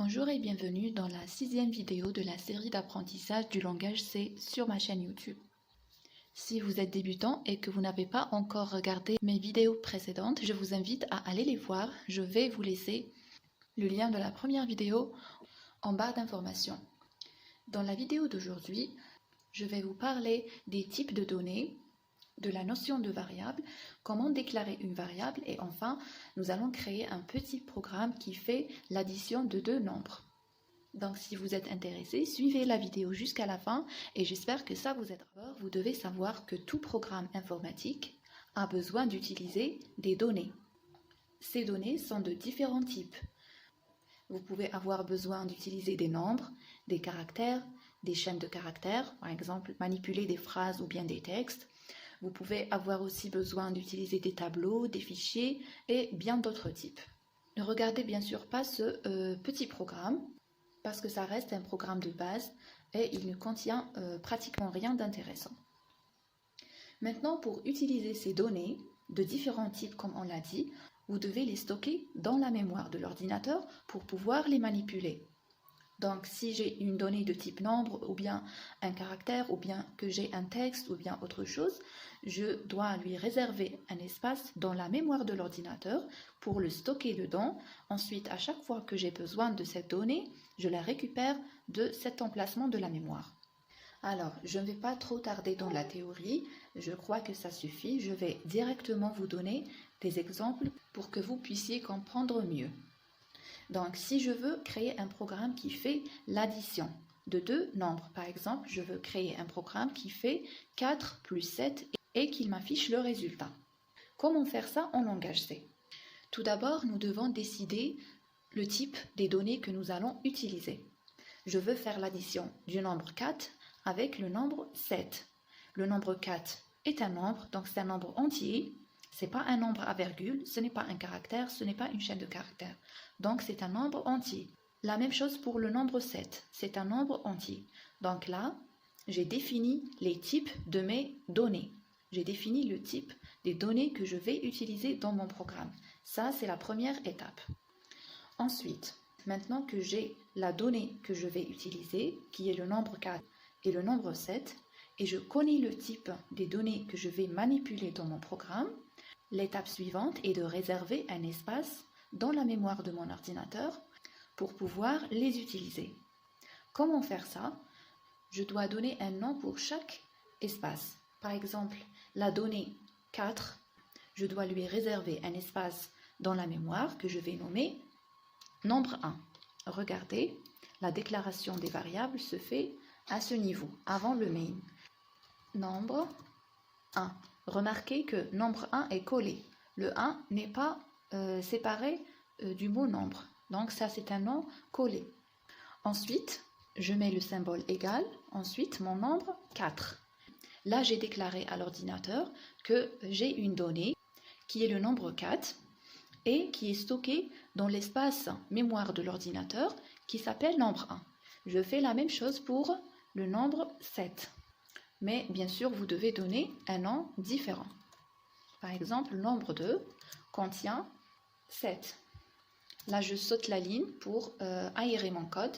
Bonjour et bienvenue dans la 6e vidéo de la série d'apprentissage du langage C sur ma chaîne YouTube. Si vous êtes débutant et que vous n'avez pas encore regardé mes vidéos précédentes, je vous invite à aller les voir. Je vais vous laisser le lien de la première vidéo en barre d'informations. Dans la vidéo d'aujourd'hui, je vais vous parler des types de données, de la notion de variable, comment déclarer une variable et enfin, nous allons créer un petit programme qui fait l'addition de deux nombres. Donc si vous êtes intéressé, suivez la vidéo jusqu'à la fin et j'espère que ça vous aidera. Vous devez savoir que tout programme informatique a besoin d'utiliser des données. Ces données sont de différents types. Vous pouvez avoir besoin d'utiliser des nombres, des caractères, des chaînes de caractères, par exemple manipuler des phrases ou bien des textes. Vous pouvez avoir aussi besoin d'utiliser des tableaux, des fichiers et bien d'autres types. Ne regardez bien sûr pas ce petit programme parce que ça reste un programme de base et il ne contient pratiquement rien d'intéressant. Maintenant, pour utiliser ces données de différents types comme on l'a dit, vous devez les stocker dans la mémoire de l'ordinateur pour pouvoir les manipuler. Donc si j'ai une donnée de type nombre ou bien un caractère ou bien que j'ai un texte ou bien autre chose, je dois lui réserver un espace dans la mémoire de l'ordinateur pour le stocker dedans. Ensuite, à chaque fois que j'ai besoin de cette donnée, je la récupère de cet emplacement de la mémoire. Alors, je ne vais pas trop tarder dans la théorie, je crois que ça suffit. Je vais directement vous donner des exemples pour que vous puissiez comprendre mieux. Donc, si je veux créer un programme qui fait l'addition de deux nombres, par exemple, je veux créer un programme qui fait 4 plus 7 et qu'il m'affiche le résultat. Comment faire ça en langage C? Tout d'abord, nous devons décider le type des données que nous allons utiliser. Je veux faire l'addition du nombre 4 avec le nombre 7. Le nombre 4 est un nombre, donc c'est un nombre entier. Ce n'est pas un nombre à virgule, ce n'est pas un caractère, ce n'est pas une chaîne de caractères. Donc c'est un nombre entier. La même chose pour le nombre 7, c'est un nombre entier. Donc là, j'ai défini les types de mes données. J'ai défini le type des données que je vais utiliser dans mon programme. Ça, c'est la première étape. Ensuite, maintenant que j'ai la donnée que je vais utiliser, qui est le nombre 4 et le nombre 7, et je connais le type des données que je vais manipuler dans mon programme, l'étape suivante est de réserver un espace dans la mémoire de mon ordinateur pour pouvoir les utiliser. Comment faire ça? Je dois donner un nom pour chaque espace. Par exemple, la donnée 4, je dois lui réserver un espace dans la mémoire que je vais nommer nombre 1. Regardez, la déclaration des variables se fait à ce niveau, avant le main. Nombre 1. Remarquez que nombre 1 est collé. Le 1 n'est pas séparé du mot nombre. Donc ça, c'est un nom collé. Ensuite, je mets le symbole égal. Ensuite, mon nombre 4. Là, j'ai déclaré à l'ordinateur que j'ai une donnée qui est le nombre 4 et qui est stockée dans l'espace mémoire de l'ordinateur qui s'appelle nombre 1. Je fais la même chose pour le nombre 7. Mais bien sûr, vous devez donner un nom différent. Par exemple, le nombre 2 contient 7. Là, je saute la ligne pour aérer mon code.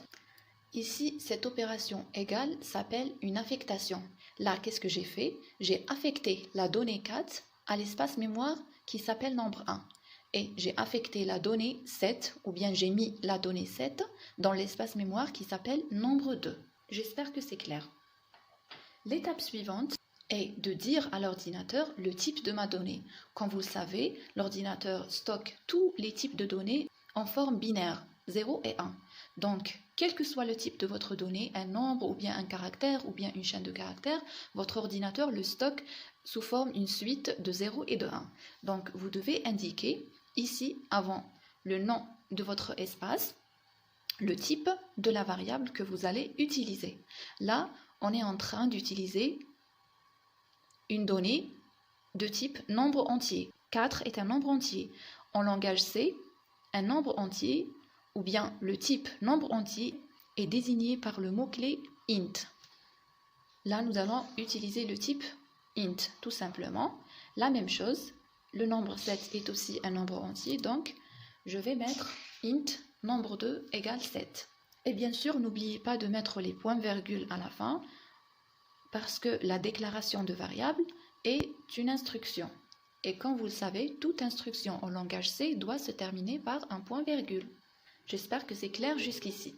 Ici, cette opération égale s'appelle une affectation. Là, qu'est-ce que j'ai fait? J'ai affecté la donnée 4 à l'espace mémoire qui s'appelle nombre 1. Et j'ai affecté la donnée 7, ou bien j'ai mis la donnée 7 dans l'espace mémoire qui s'appelle nombre 2. J'espère que c'est clair. L'étape suivante est de dire à l'ordinateur le type de ma donnée. Comme vous le savez, l'ordinateur stocke tous les types de données en forme binaire, 0 et 1. Donc, quel que soit le type de votre donnée, un nombre ou bien un caractère ou bien une chaîne de caractères, votre ordinateur le stocke sous forme une suite de 0 et de 1. Donc, vous devez indiquer ici, avant le nom de votre espace, le type de la variable que vous allez utiliser. Là, on est en train d'utiliser une donnée de type nombre entier. 4 est un nombre entier. En langage C, un nombre entier ou bien le type nombre entier est désigné par le mot-clé int. Là, nous allons utiliser le type int, tout simplement. La même chose, le nombre 7 est aussi un nombre entier, donc je vais mettre int nombre 2 égale 7. Et bien sûr, n'oubliez pas de mettre les points-virgules à la fin parce que la déclaration de variable est une instruction. Et comme vous le savez, toute instruction en langage C doit se terminer par un point-virgule. J'espère que c'est clair jusqu'ici.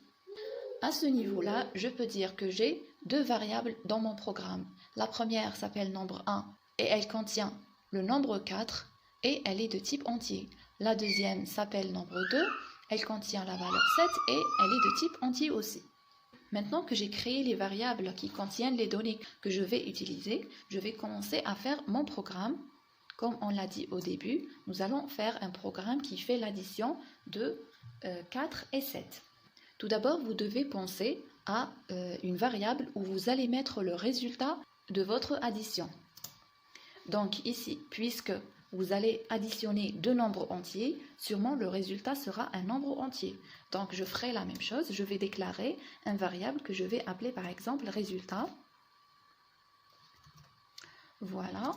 À ce niveau-là, je peux dire que j'ai deux variables dans mon programme. La première s'appelle nombre 1 et elle contient le nombre 4 et elle est de type entier. La deuxième s'appelle nombre 2, elle contient la valeur 7 et elle est de type entier aussi. Maintenant que j'ai créé les variables qui contiennent les données que je vais utiliser, je vais commencer à faire mon programme. Comme on l'a dit au début, nous allons faire un programme qui fait l'addition de 4 et 7. Tout d'abord, vous devez penser à une variable où vous allez mettre le résultat de votre addition. Donc ici, puisque vous allez additionner deux nombres entiers, sûrement le résultat sera un nombre entier. Donc je ferai la même chose, je vais déclarer une variable que je vais appeler par exemple résultat. Voilà.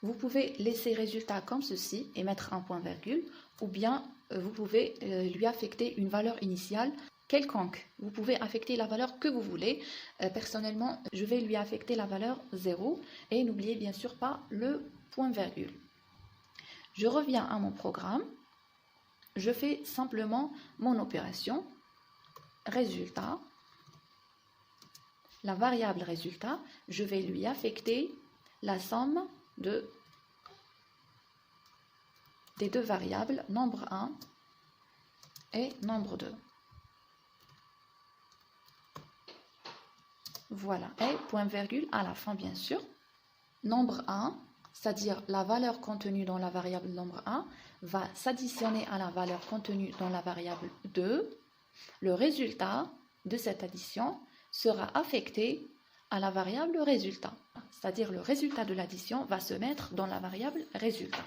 Vous pouvez laisser résultat comme ceci et mettre un point-virgule, ou bien vous pouvez lui affecter une valeur initiale quelconque. Vous pouvez affecter la valeur que vous voulez. Personnellement, je vais lui affecter la valeur 0 et n'oubliez bien sûr pas le point-virgule. Je reviens à mon programme. Je fais simplement mon opération résultat. La variable résultat, je vais lui affecter la somme des deux variables, nombre 1 et nombre 2. Voilà, et point-virgule à la fin bien sûr. Nombre 1, c'est-à-dire la valeur contenue dans la variable nombre 1, va s'additionner à la valeur contenue dans la variable 2. Le résultat de cette addition sera affecté à la variable résultat. C'est-à-dire le résultat de l'addition va se mettre dans la variable résultat.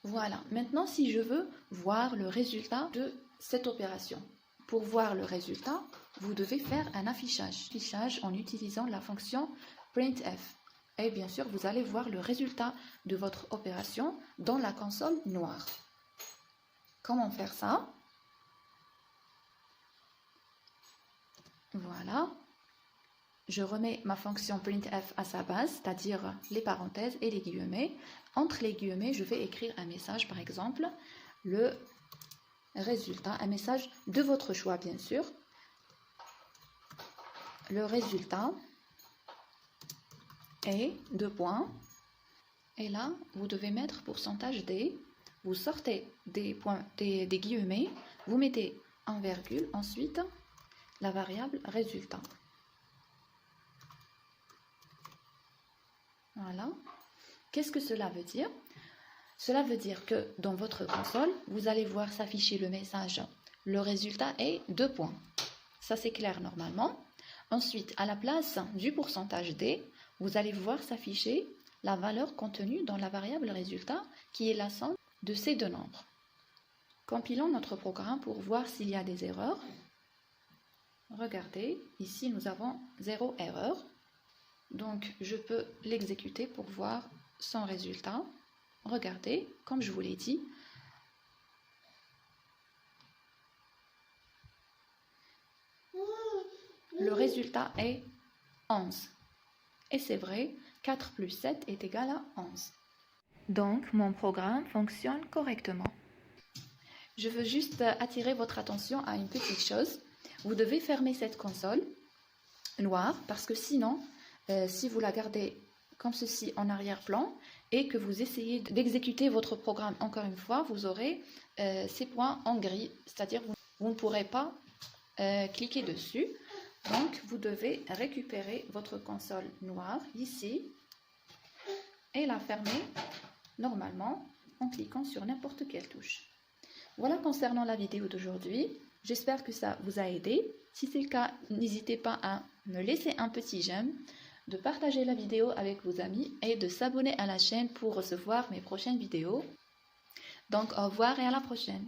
Voilà, maintenant si je veux voir le résultat de cette opération. Pour voir le résultat, vous devez faire un affichage en utilisant la fonction printf. Et bien sûr, vous allez voir le résultat de votre opération dans la console noire. Comment faire ça? Voilà. Je remets ma fonction printf à sa base, c'est-à-dire les parenthèses et les guillemets. Entre les guillemets, je vais écrire un message, par exemple, le résultat, un message de votre choix, bien sûr. Le résultat est 2 points. Et là, vous devez mettre pourcentage D. Vous sortez des guillemets, vous mettez un virgule, ensuite la variable résultat. Voilà. Qu'est-ce que cela veut dire? Cela veut dire que dans votre console, vous allez voir s'afficher le message. Le résultat est 2 points. Ça, c'est clair normalement. Ensuite, à la place du pourcentage D, vous allez voir s'afficher la valeur contenue dans la variable résultat, qui est la somme de ces deux nombres. Compilons notre programme pour voir s'il y a des erreurs. Regardez, ici nous avons 0 erreur. Donc, je peux l'exécuter pour voir son résultat. Regardez, comme je vous l'ai dit, le résultat est 11. Et c'est vrai, 4 plus 7 est égal à 11. Donc, mon programme fonctionne correctement. Je veux juste attirer votre attention à une petite chose. Vous devez fermer cette console noire parce que sinon, si vous la gardez comme ceci en arrière-plan et que vous essayez d'exécuter votre programme encore une fois, vous aurez ces points en gris, c'est-à-dire vous ne pourrez pas cliquer dessus. Donc, vous devez récupérer votre console noire ici et la fermer normalement en cliquant sur n'importe quelle touche. Voilà concernant la vidéo d'aujourd'hui. J'espère que ça vous a aidé. Si c'est le cas, n'hésitez pas à me laisser un petit j'aime, de partager la vidéo avec vos amis et de s'abonner à la chaîne pour recevoir mes prochaines vidéos. Donc, au revoir et à la prochaine.